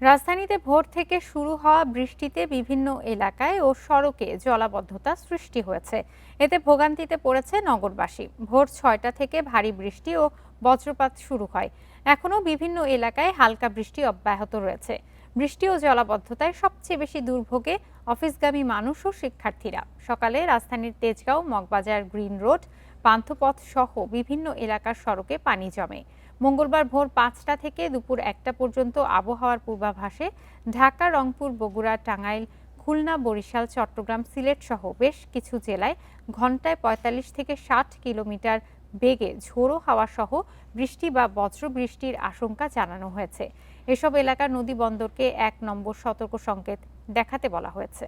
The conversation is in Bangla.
রাজধানীতে ভোর থেকে শুরু হওয়া বৃষ্টিতে বিভিন্ন এলাকায় ও সড়কে জলাবদ্ধতা সৃষ্টি হয়েছে। এতে ভোগান্তিতে পড়েছে নগরবাসী। ভোর ৬টা থেকে ভারী বৃষ্টি ও বজ্রপাত শুরু হয়। এখনও বিভিন্ন এলাকায় হালকা বৃষ্টি অব্যাহত রয়েছে। বৃষ্টি ও জলাবদ্ধতায় সবচেয়ে বেশি দুর্ভোগে অফিসগামী মানুষ ও শিক্ষার্থীরা। সকালে রাজধানীর তেজগাঁও, মগবাজার, গ্রিন রোড, পান্থপথ সহ বিভিন্ন এলাকার সড়কে পানি জমে। মঙ্গলবার ভোর ৫টা থেকে দুপুর ১টা পর্যন্ত আবহাওয়ার পূর্বাভাসে ঢাকা, রংপুর, বগুড়া, টাঙ্গাইল, খুলনা, বরিশাল, চট্টগ্রাম, সিলেট সহ বেশ কিছু জেলায় ঘন্টায় ৪৫ থেকে ৬০ কিলোমিটার বেগে ঝোড়ো হাওয়া সহ বৃষ্টি বা বজ্রবৃষ্টির আশঙ্কা জানানো হয়েছে। এসব এলাকার নদী বন্দরকে ১ নম্বর সতর্ক সংকেত দেখাতে বলা হয়েছে।